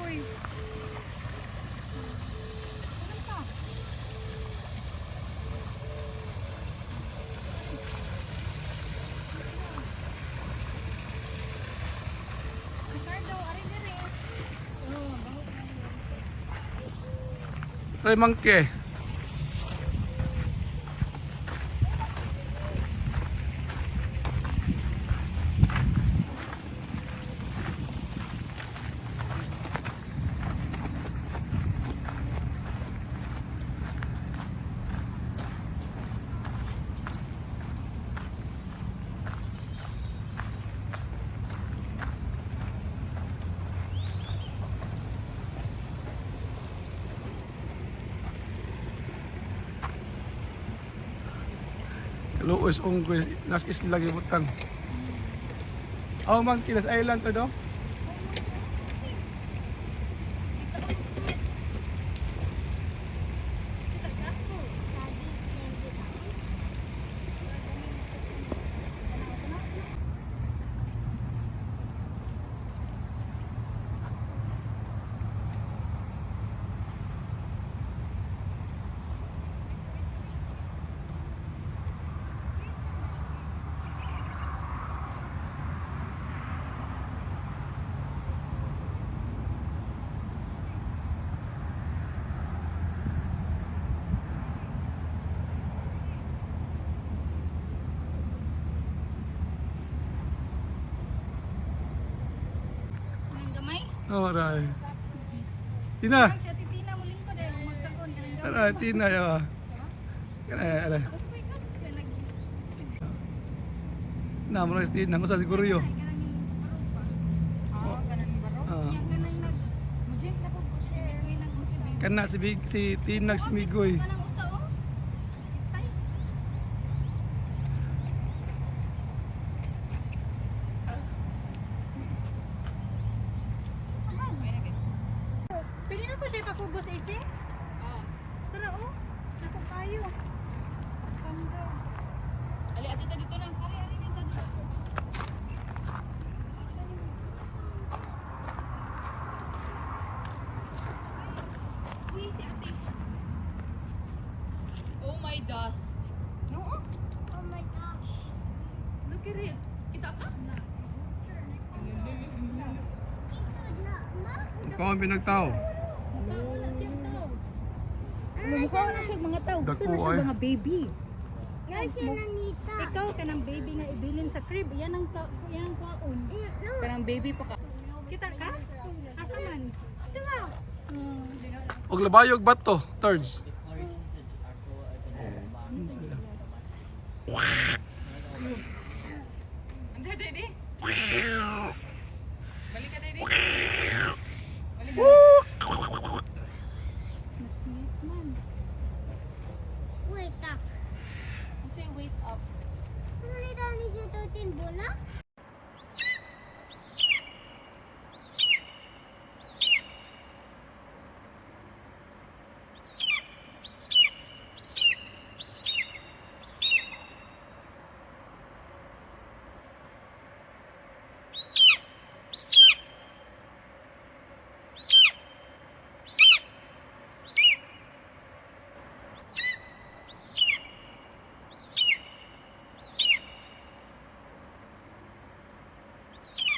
Uy. Try monkey. Luos unggoy nas isla gibutang. Oh, monkey nas island to do. Oh, right. Tina. Sa titina mo lingkod eh magkagon kanang gamay. Ara, Tina ya. Ara. Na mo na Tina, ko sa siguro yo. Ah, kanang ni baro. Ah. Yang kanang nag mujek na pud ko siya may nag-usab. Kana si Tina Smigoy. Kanang usa oh. Tay. Pili na ko siya ipakugos isi? Oo. Tara oh. Ako kayo. Pangga. Ali ati dito na. Ari dito dito. Uy, si ate. Oh my dust. No. Oh my gosh. Look at it. Kita ka? Na. Ikaw ang pinagtao. Wala siyang tao. Mukha na siya mga tao. Gusto Dako, na siya ay. mga baby. Nasa nanita. Ikaw kanang baby nga ibilin sa crib. Yan ang kaon. Kanang baby pa ka. Kita ka? Asa man? Diba? Og labayog bato, thirds. Ante daddy. Balik ka daddy. Naslit man. Wait up. Say wait up. Ano rin ni siya tutin bola?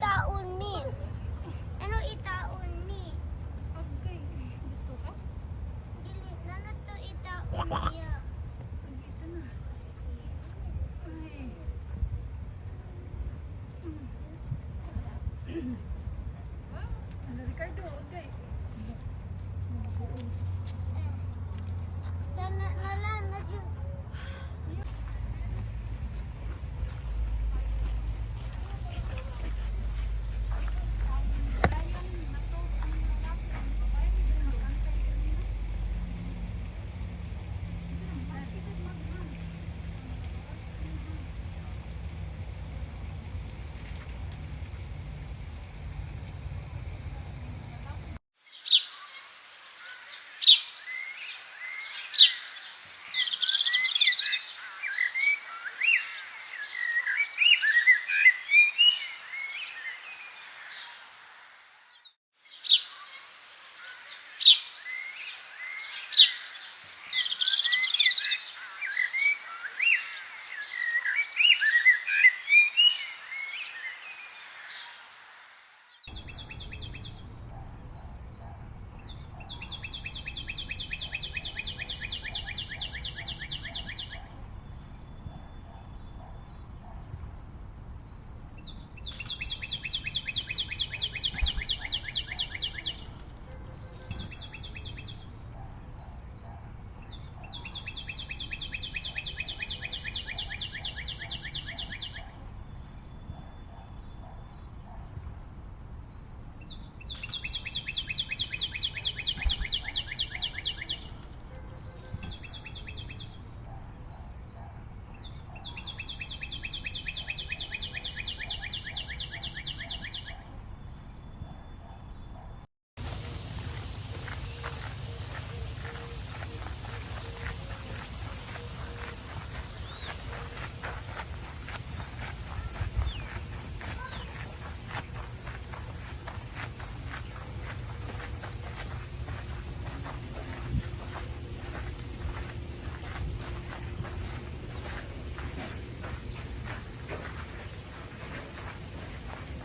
Itaon mi. Ano itaon mi? Okay. Gusto ka? Dili, nano to itaon niya? Dito na. Ay. Ano Ricardo? Okay. Nalan na dyan.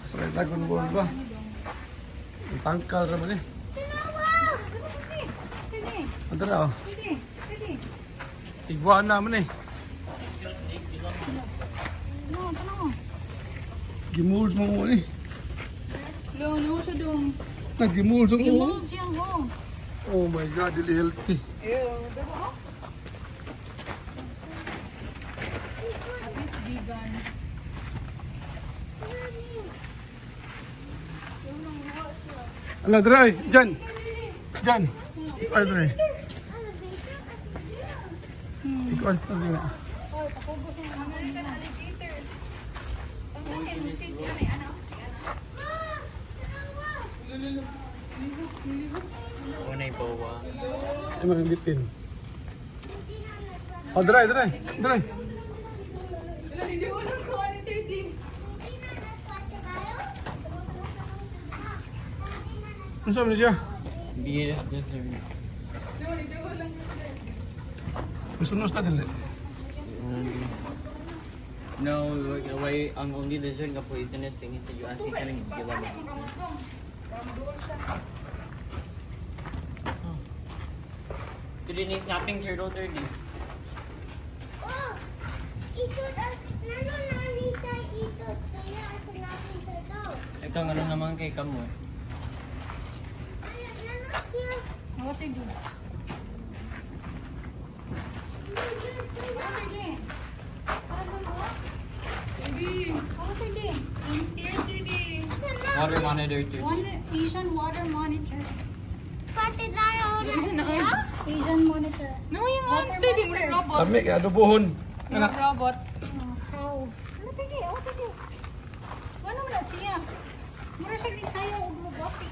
Sa may Dragon Ball ba? Ang tangkal naman eh. Pwede. Ang tara oh. Pwede. Pwede. Iguana naman eh. No, tanong. Gimold mo mo eh. No, no siya dong. Nag-gimold mo mo. Gimold siyang ho. Oh my God, dili healthy. Ew, diba? At least vegan. Ala, dry. Diyan. Diyan. Ay, dry. Ikaw ang sabi nga. American alligator. Ang laki ng face yan eh, ano? Unay bawa. Ay, marambitin. Oh, dry, dry. Dry. Wala, hindi ko alam kung ano yung 13. Ano sabi niya siya? BS desert. No, hindi ko alam kung ano. Masunos na dili. No, why ang only desert nga poisonous thing is that you actually kanang gila mo. Today ni snapping turtle dirty. Oh, ikot ang nanonanita ikot kaya ako natin ito. Ikaw nga naman kay kamo. Ano siya? What they do? Hindi. What they do? I'm scared, Didi. Water monitor too. One Asian water monitor. Pati tayo na siya? Asian monitor. No, yung arms, Didi. May robot. Lami, kaya adobohon. May Ano? robot. How? Ano pwede? Oh, pwede. Ano na siya? Mura siya gisaya o robotic.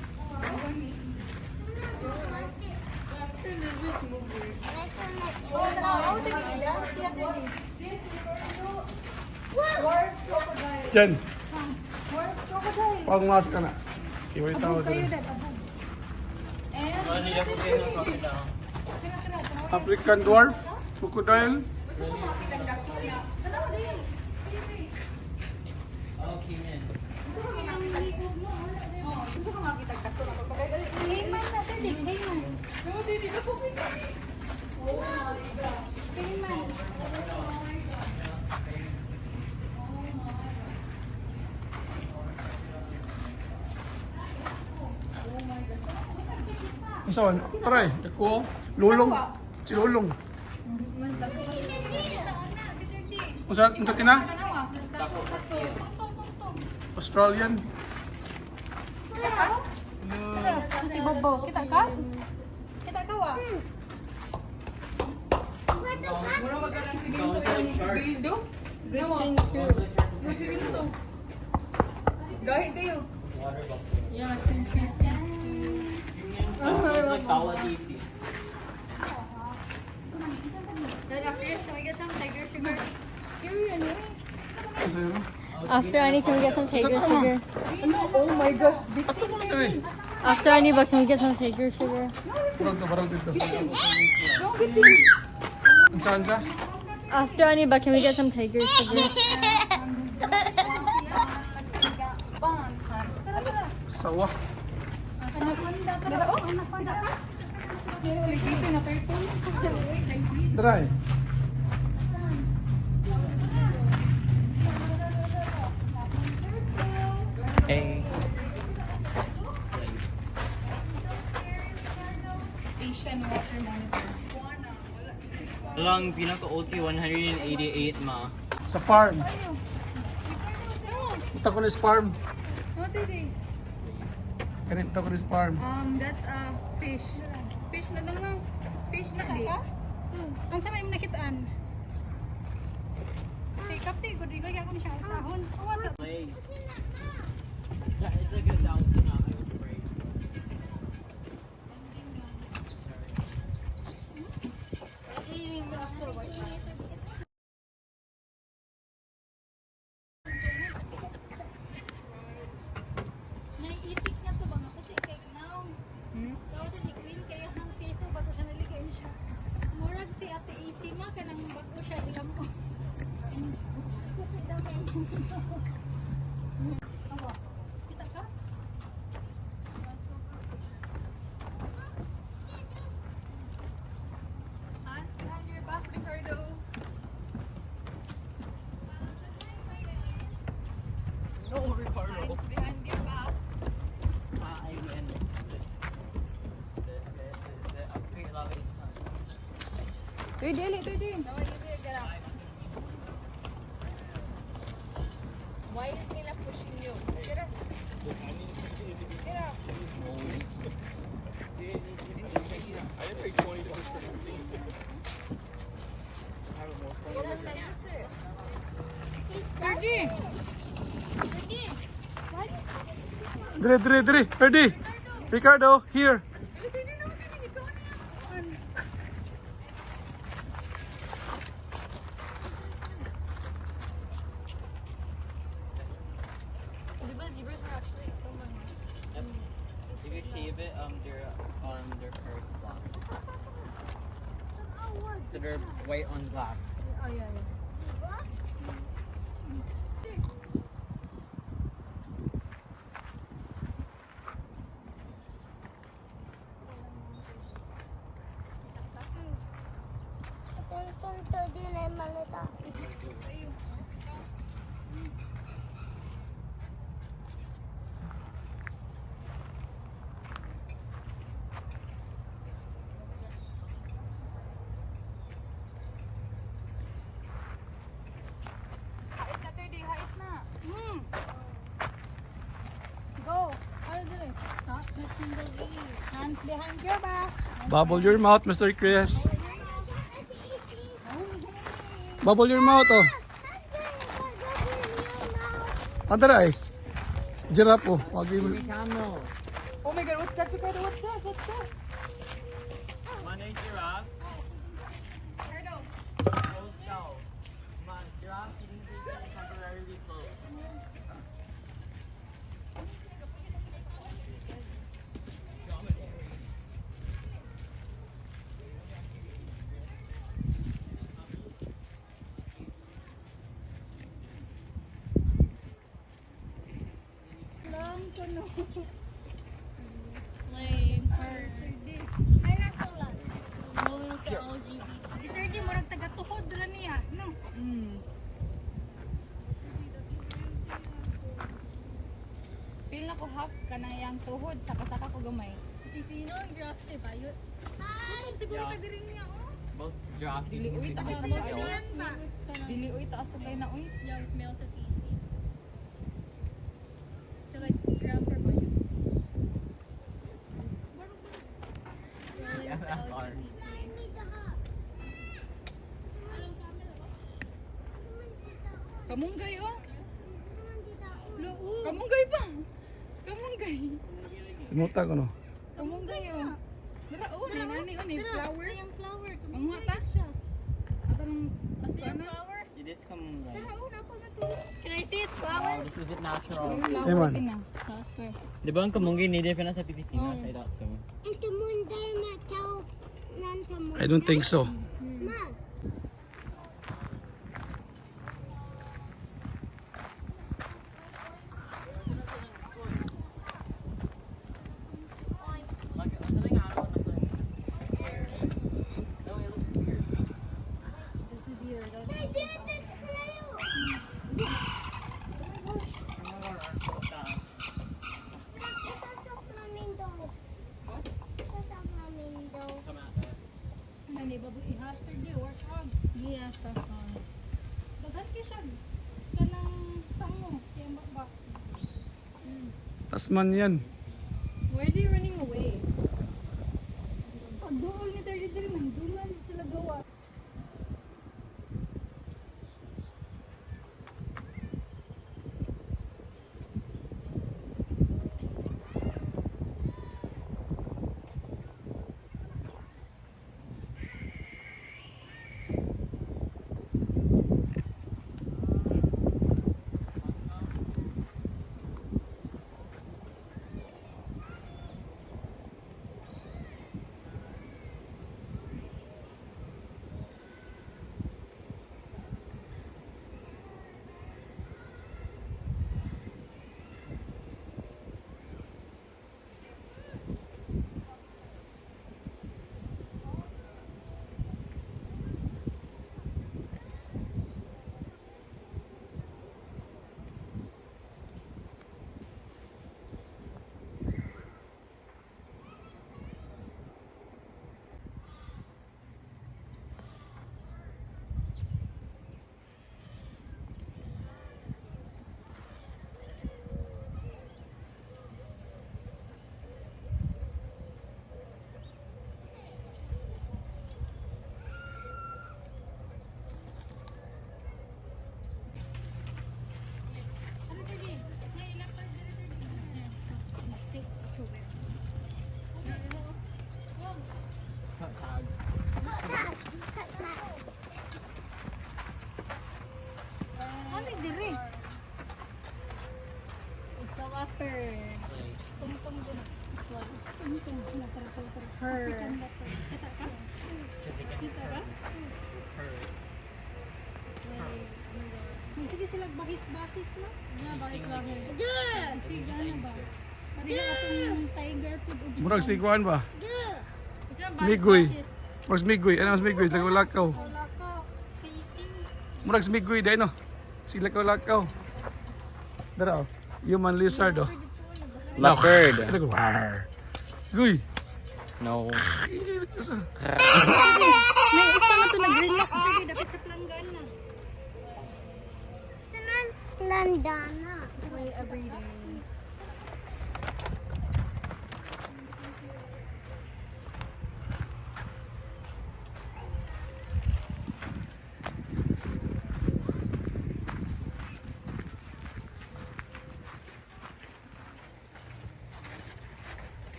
Oh, na. Oh, pwede. Yan siya dali. Diyan. Work crocodile. Pangmas ka na. Iway tao Abog kayo dali. dad, abog. Ano nila ko kayo ng crocodile? African dwarf, crocodile. Gusto ko makita ang dako niya. Tanaw din. Okay, man. Oh, gusto ko makita ang dako ng crocodile. Cayman na dali. Cayman. No, Didi. Dako ko ito. Oh my God. Cayman. Masawan, taray, dako. Lulong. Si Lulong. Unsa kina? Australian. Si Bobo. Kita ka? Kita ka wa? Mura magandang siginto yung dildo. No, may siginto. Gahit kayo. Water bucket. Yeah, it's interesting. It's like tawa TV. Dad, after this, can we get some tiger sugar? Here we are. Unsa yun? After Annie, can we get some tiger sugar? Oh my gosh. Ato mo na taray. After Annie, but can we get some tiger sugar? Barang dito. Unsa? After Annie, but can we get some tiger sugar? Sawa. Anaconda. Tara, oh, anaconda. Alligator na turtle. Dry. Hey. Asian water monitor. Lang pinaka-OT 188 ma. Sa farm. Punta ko na sa farm. No, Didi. Kanina punta ko na sa farm. That's a fish. Fish na lang lang. Fish na di. Ang sa may nakitaan. Say, kapti, good rigo, kaya ko na siya sahon. Oh, what's up? It's like a thousand na. I would spray. Naiitik niya to ba nga kasi kay now. Daw to liquid kaya hang peso bago siya naligay siya. Murag si Ate Iti ma kanang bago siya dilam ko. Tuy dili, tuy di. Why is nila pushing you? Get up. Get up. Fergie! Dire. Ready? Ricardo, here. If you shave it, their fur is black. So they're white on black. Oh, yeah. Punto din ay malata. Hait na, Tuy di. Hait na. Go. Ano dili? Hands behind your back. Bubble your mouth, Mr. Chris. Bubble your mouth, oh. Antara ay. Giraffe, oh. Wag yung... Camel. Oh my God, what's that, Ricardo? What's that? What's that? One is giraffe. Turtle. Closed cow. Come on, giraffe eating station temporarily closed. Ay, nasulat. Si Fergie, murag taga-tuhod dala niya. No? Feel na ko half ka na yung tuhod. Saka-saka ko gamay. Sino ang giraffe si Bayot? Siguro Yeah. ka diri niya, oh. Both giraffe Dili, eating uy, station taas temporarily na closed. yan ba? Dili, uy, taas na kayo na, uy. Young male to easy. So like ground for Bayot. Yeah, that far. Kamunggay, oh. Kamunggay pa. Kamunggay. Simuta ko, no? Kamunggay, oh. Dara, oh, nangani, oh, ni flower. Yung flower. Manguha ta? Ato ng, ano? It is come like. Can I see its Wow, flower? this is it natural. Yung flower Hey, man. din na. Di ba ang kamungi native na sa Pilipinas? I thought so. Ito mo dahil mataw nanta mo. I don't think so. Ma. Hey, dito tayo. Ito sa flamingo. Ito sa flamingo. Nani, babu i-hashtag di, work on. Yes, that's fine. Dagan ka siya. Kanang sango. Kaya ba? Tasman yan. Why are they running away? Pag duol ni 33 man, dulan sila gawa. leopard. Tungtong din. Slug. Tungtong. Her. Kita ka? Sige sila bahis-bahis na. Na bahis-bahis. Sige ano ba? Pareha akong tiger food. Murag si Kuan ba? Ito ang Migoy. bahis-bahis. Murag si Migoy. Ano mas Migoy? Lakaw-lakaw. Wala ka. Facing. Murag si Migoy dahil no? Si lakaw-lakaw. Dara oh. Human lizard oh. Leopard. Rawr. Guy. No. May isa na to nag-relax. Sige, dapat sa planggan na. Sanan landana. Play everyday.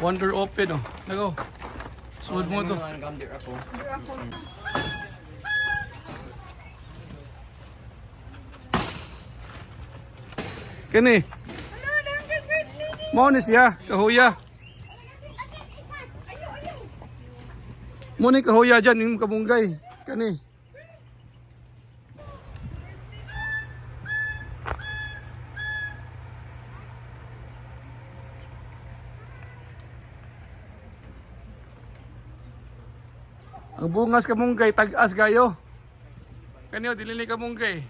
Wonder open oh. Nako. Suod mo to. Ang gamdir ako. Kani. Mo ni siya, kahuya. Mo ni kahuya dyan, yung kabunggay. Kani. Ang bungas kamunggay, tag-as gayo. Kaniyo, dilili kamunggay.